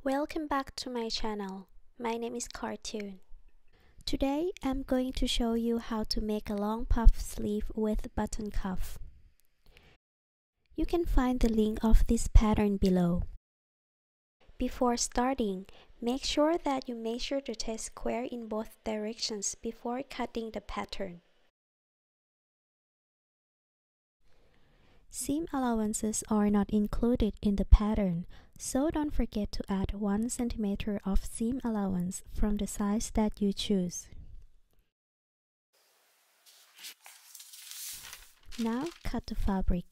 Welcome back to my channel. My name is Cartoon. Today I'm going to show you how to make a long puff sleeve with button cuff. You can find the link of this pattern below. Before starting, make sure that you measure the tape square in both directions before cutting the pattern. Seam allowances are not included in the pattern, so don't forget to add 1 cm of seam allowance from the size that you choose. Now cut the fabric.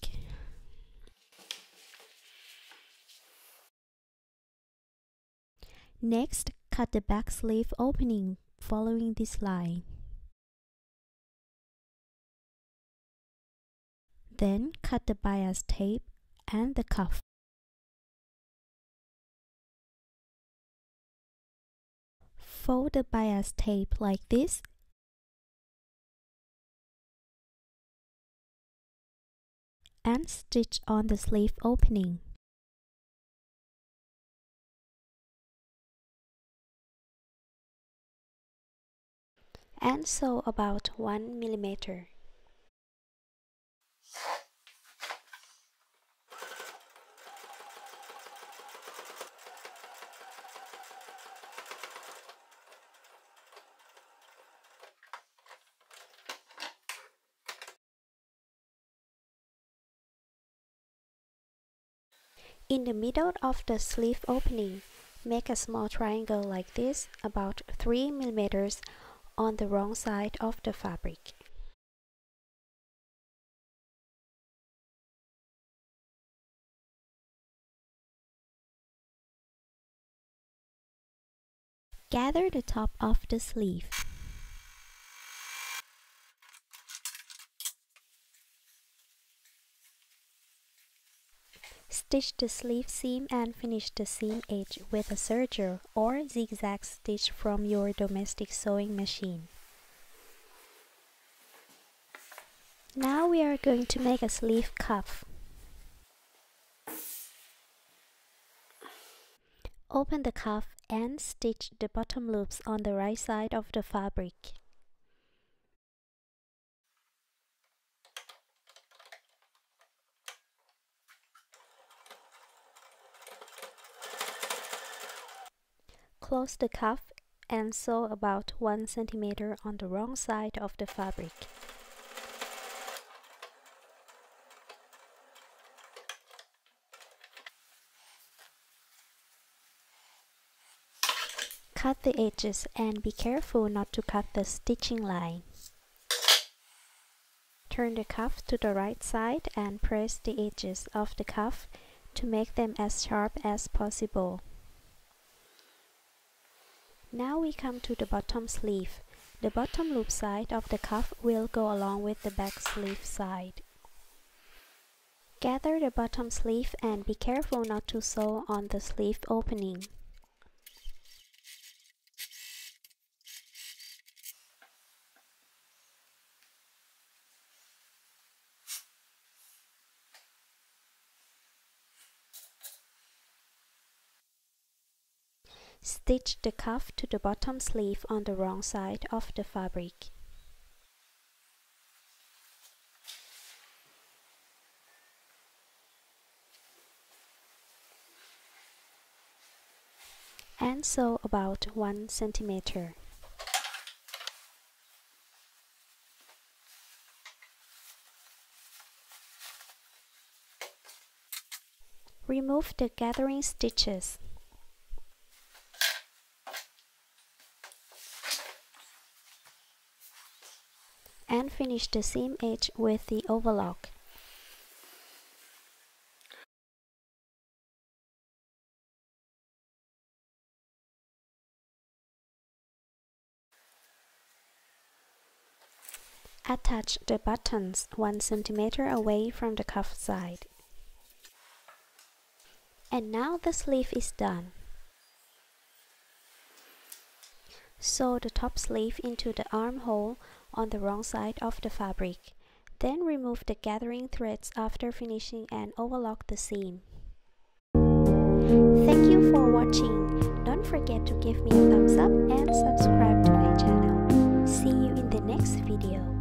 Next, cut the back sleeve opening following this line. Then cut the bias tape and the cuff. Fold the bias tape like this and stitch on the sleeve opening. And sew about 1 mm. In the middle of the sleeve opening, make a small triangle like this, about 3 mm on the wrong side of the fabric. Gather the top of the sleeve. Stitch the sleeve seam and finish the seam edge with a serger or zigzag stitch from your domestic sewing machine. Now we are going to make a sleeve cuff. Open the cuff and stitch the bottom loops on the right side of the fabric. Close the cuff and sew about 1 cm on the wrong side of the fabric. Cut the edges and be careful not to cut the stitching line. Turn the cuff to the right side and press the edges of the cuff to make them as sharp as possible. Now we come to the bottom sleeve. The bottom loop side of the cuff will go along with the back sleeve side. Gather the bottom sleeve and be careful not to sew on the sleeve opening. Stitch the cuff to the bottom sleeve on the wrong side of the fabric. And sew about 1 cm. Remove the gathering stitches. And finish the seam edge with the overlock. Attach the buttons 1 cm away from the cuff side. And now the sleeve is done. Sew the top sleeve into the armhole on the wrong side of the fabric. Then remove the gathering threads after finishing and overlock the seam. Thank you for watching. Don't forget to give me a thumbs up and subscribe to my channel. See you in the next video.